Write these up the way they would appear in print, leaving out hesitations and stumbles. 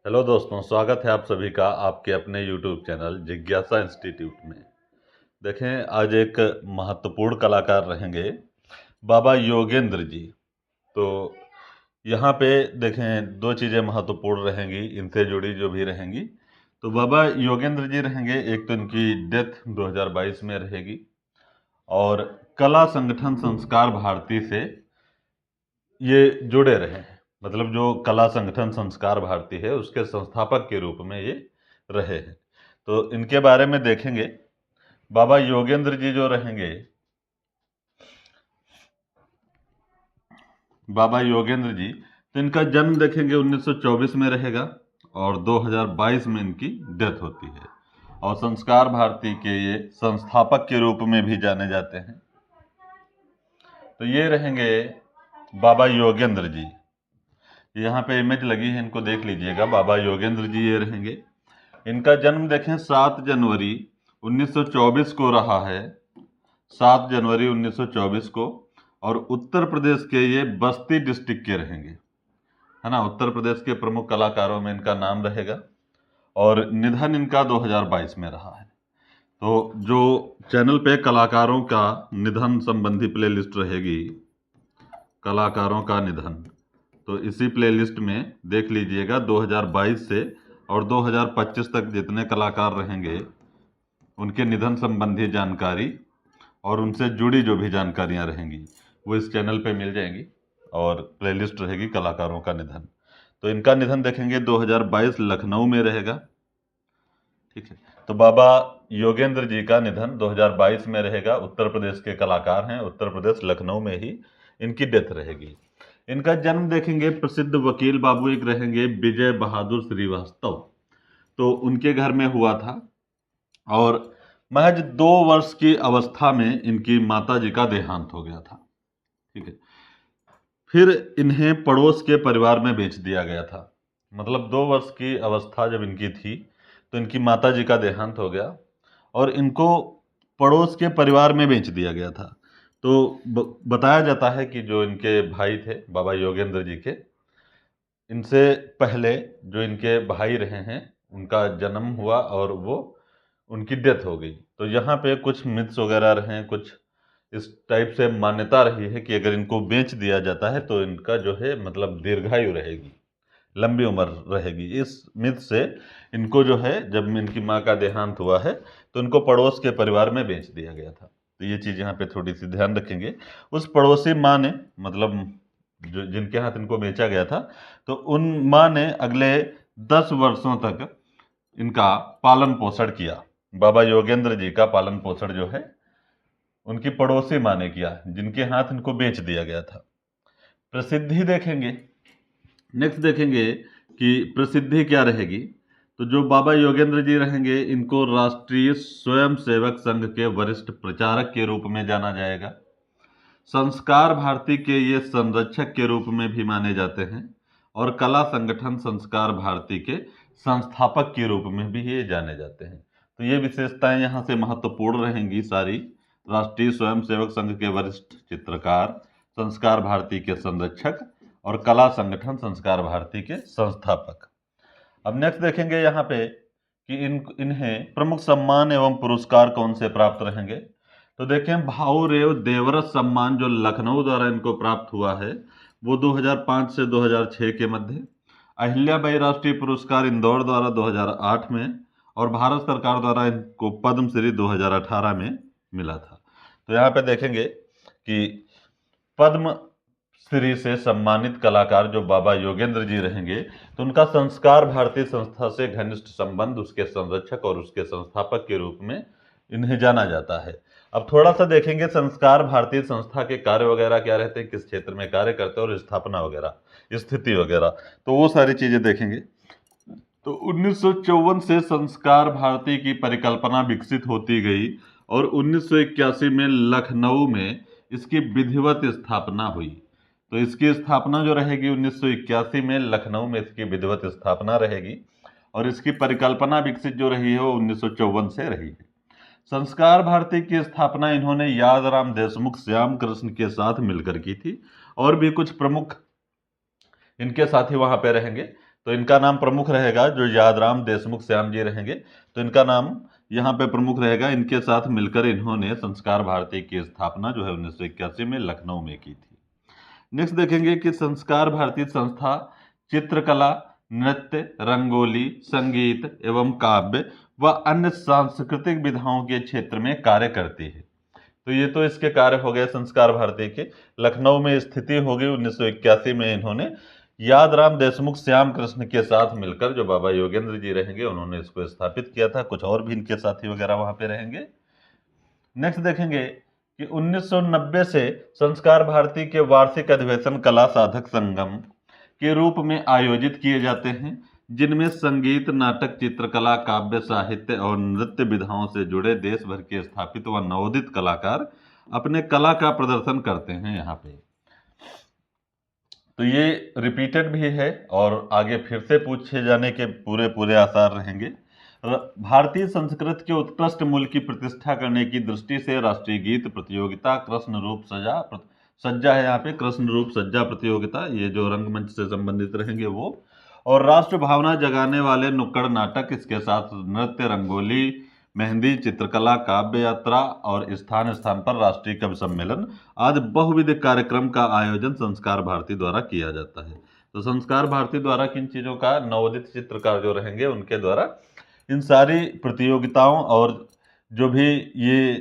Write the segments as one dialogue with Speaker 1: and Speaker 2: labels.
Speaker 1: Hello दोस्तों, स्वागत है आप सभी का आपके अपने YouTube चैनल जिज्ञासा इंस्टीट्यूट में। देखें, आज एक महत्वपूर्ण कलाकार रहेंगे बाबा योगेंद्र जी। तो यहाँ पे देखें, दो चीज़ें महत्वपूर्ण रहेंगी इनसे जुड़ी जो भी रहेंगी। तो बाबा योगेंद्र जी रहेंगे, एक तो इनकी डेथ 2022 में रहेगी और कला संगठन संस्कार भारती से ये जुड़े रहे हैं। मतलब जो कला संगठन संस्कार भारती है उसके संस्थापक के रूप में ये रहे हैं। तो इनके बारे में देखेंगे। बाबा योगेंद्र जी जो रहेंगे, बाबा योगेंद्र जी, तो इनका जन्म देखेंगे 1924 में रहेगा और 2022 में इनकी डेथ होती है। और संस्कार भारती के ये संस्थापक के रूप में भी जाने जाते हैं। तो ये रहेंगे बाबा योगेंद्र जी। यहाँ पे इमेज लगी है, इनको देख लीजिएगा। बाबा योगेंद्र जी ये रहेंगे। इनका जन्म देखें 7 जनवरी 1924 को रहा है, 7 जनवरी 1924 को। और उत्तर प्रदेश के ये बस्ती डिस्ट्रिक्ट के रहेंगे, है ना। उत्तर प्रदेश के प्रमुख कलाकारों में इनका नाम रहेगा। और निधन इनका 2022 में रहा है। तो जो चैनल पे कलाकारों का निधन संबंधी प्लेलिस्ट रहेगी, कलाकारों का निधन, तो इसी प्लेलिस्ट में देख लीजिएगा 2022 से और 2025 तक जितने कलाकार रहेंगे उनके निधन संबंधी जानकारी और उनसे जुड़ी जो भी जानकारियां रहेंगी वो इस चैनल पे मिल जाएंगी। और प्लेलिस्ट रहेगी कलाकारों का निधन। तो इनका निधन देखेंगे 2022 लखनऊ में रहेगा। ठीक है। तो बाबा योगेंद्र जी का निधन 2022 में रहेगा। उत्तर प्रदेश के कलाकार हैं, उत्तर प्रदेश लखनऊ में ही इनकी डेथ रहेगी। इनका जन्म देखेंगे, प्रसिद्ध वकील बाबू एक रहेंगे विजय बहादुर श्रीवास्तव, तो उनके घर में हुआ था। और महज 2 वर्ष की अवस्था में इनकी माता जी का देहांत हो गया था। ठीक है। फिर इन्हें पड़ोस के परिवार में बेच दिया गया था। मतलब 2 वर्ष की अवस्था जब इनकी थी तो इनकी माता जी का देहांत हो गया और इनको पड़ोस के परिवार में बेच दिया गया था। तो बताया जाता है कि जो इनके भाई थे बाबा योगेंद्र जी के, इनसे पहले जो इनके भाई रहे हैं उनका जन्म हुआ और वो उनकी डेथ हो गई। तो यहाँ पे कुछ मिथ्स वगैरह रहे, कुछ इस टाइप से मान्यता रही है कि अगर इनको बेच दिया जाता है तो इनका जो है मतलब दीर्घायु रहेगी, लंबी उम्र रहेगी। इस मिथ से इनको जो है, जब इनकी माँ का देहांत हुआ है तो इनको पड़ोस के परिवार में बेच दिया गया था। तो ये चीज़ यहाँ पे थोड़ी सी ध्यान रखेंगे। उस पड़ोसी माँ ने, मतलब जो जिनके हाथ इनको बेचा गया था, तो उन माँ ने अगले 10 वर्षों तक इनका पालन पोषण किया। बाबा योगेंद्र जी का पालन पोषण जो है उनकी पड़ोसी माँ ने किया, जिनके हाथ इनको बेच दिया गया था। प्रसिद्धि देखेंगे, नेक्स्ट देखेंगे कि प्रसिद्धि क्या रहेगी। तो जो बाबा योगेंद्र जी रहेंगे, इनको राष्ट्रीय स्वयंसेवक संघ के वरिष्ठ प्रचारक के रूप में जाना जाएगा। संस्कार भारती के ये संरक्षक के रूप में भी माने जाते हैं और कला संगठन संस्कार भारती के संस्थापक के रूप में भी ये जाने जाते हैं। तो ये विशेषताएं यहाँ से महत्वपूर्ण रहेंगी सारी। राष्ट्रीय स्वयंसेवक संघ के वरिष्ठ चित्रकार, संस्कार भारती के संरक्षक और कला संगठन संस्कार भारती के संस्थापक। अब नेक्स्ट देखेंगे यहाँ पे कि इन्हें प्रमुख सम्मान एवं पुरस्कार कौन से प्राप्त रहेंगे। तो देखें, भाऊरेव देवरस सम्मान जो लखनऊ द्वारा इनको प्राप्त हुआ है वो 2005 से 2006 के मध्य। अहिल्याबाई राष्ट्रीय पुरस्कार इंदौर द्वारा 2008 में और भारत सरकार द्वारा इनको पद्मश्री 2018 में मिला था। तो यहाँ पे देखेंगे कि पद्म श्री से सम्मानित कलाकार जो बाबा योगेंद्र जी रहेंगे, तो उनका संस्कार भारती संस्था से घनिष्ठ संबंध, उसके संरक्षक और उसके संस्थापक के रूप में इन्हें जाना जाता है। अब थोड़ा सा देखेंगे संस्कार भारती संस्था के कार्य वगैरह क्या रहते हैं, किस क्षेत्र में कार्य करते हैं और स्थापना वगैरह, स्थिति वगैरह, तो वो सारी चीजें देखेंगे। तो 1954 से संस्कार भारती की परिकल्पना विकसित होती गई और 1981 में लखनऊ में इसकी विधिवत स्थापना हुई। तो इसकी स्थापना जो रहेगी 1981 में लखनऊ में इसकी विधिवत स्थापना रहेगी और इसकी परिकल्पना विकसित जो रही है वो 1954 से रही है। संस्कार भारती की स्थापना इन्होंने यादराम देशमुख, श्याम कृष्ण के साथ मिलकर की थी और भी कुछ प्रमुख इनके साथी वहां पे रहेंगे। तो इनका नाम प्रमुख रहेगा जो यादराम देशमुख श्याम जी रहेंगे, तो इनका नाम यहाँ पे प्रमुख रहेगा। इनके साथ मिलकर इन्होंने संस्कार भारती की स्थापना जो है 1981 में लखनऊ में की थी। नेक्स्ट देखेंगे कि संस्कार भारती संस्था चित्रकला, नृत्य, रंगोली, संगीत एवं काव्य व अन्य सांस्कृतिक विधाओं के क्षेत्र में कार्य करती है। तो ये तो इसके कार्य हो गए संस्कार भारती के। लखनऊ में स्थिति होगी 1981 में इन्होंने यादराम देशमुख श्याम कृष्ण के साथ मिलकर, जो बाबा योगेंद्र जी रहेंगे, उन्होंने इसको स्थापित किया था। कुछ और भी इनके साथी वगैरह वहां पे रहेंगे। नेक्स्ट देखेंगे कि 1990 से संस्कार भारती के वार्षिक अधिवेशन कला साधक संगम के रूप में आयोजित किए जाते हैं, जिनमें संगीत, नाटक, चित्रकला, काव्य, साहित्य और नृत्य विधाओं से जुड़े देश भर के स्थापित व नवोदित कलाकार अपने कला का प्रदर्शन करते हैं यहाँ पे। तो ये रिपीटेड भी है और आगे फिर से पूछे जाने के पूरे आसार रहेंगे। भारतीय संस्कृत के उत्कृष्ट मूल्य की प्रतिष्ठा करने की दृष्टि से राष्ट्रीय गीत प्रतियोगिता, कृष्ण रूप सज्जा है यहाँ पे, कृष्ण रूप सज्जा प्रतियोगिता, ये जो रंगमंच से संबंधित रहेंगे वो, और राष्ट्र भावना जगाने वाले नुक्कड़ नाटक, इसके साथ नृत्य, रंगोली, मेहंदी, चित्रकला, काव्य यात्रा और स्थान स्थान पर राष्ट्रीय कवि सम्मेलन आदि बहुविध कार्यक्रम का आयोजन संस्कार भारती द्वारा किया जाता है। तो संस्कार भारती द्वारा किन चीज़ों का, नवोदित चित्रकार जो रहेंगे उनके द्वारा इन सारी प्रतियोगिताओं और जो भी ये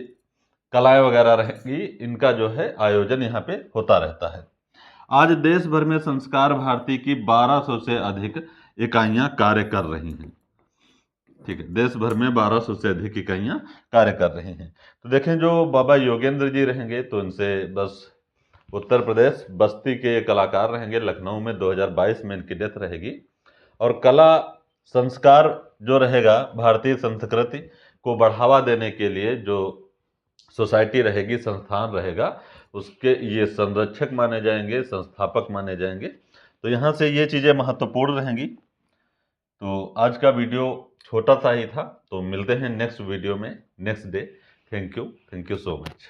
Speaker 1: कलाएं वगैरह रहेंगी, इनका जो है आयोजन यहाँ पे होता रहता है। आज देश भर में संस्कार भारती की 1200 से अधिक इकाइयां कार्य कर रही हैं। ठीक है, देश भर में 1200 से अधिक इकाइयां कार्य कर रही हैं। तो देखें, जो बाबा योगेंद्र जी रहेंगे तो इनसे बस उत्तर प्रदेश बस्ती के कलाकार रहेंगे। लखनऊ में 2022 में इनकी डेथ रहेगी। और कला संस्कार जो रहेगा, भारतीय संस्कृति को बढ़ावा देने के लिए जो सोसाइटी रहेगी, संस्थान रहेगा, उसके ये संरक्षक माने जाएंगे, संस्थापक माने जाएंगे। तो यहाँ से ये चीज़ें महत्वपूर्ण रहेंगी। तो आज का वीडियो छोटा सा ही था, तो मिलते हैं नेक्स्ट वीडियो में next day. Thank you so much.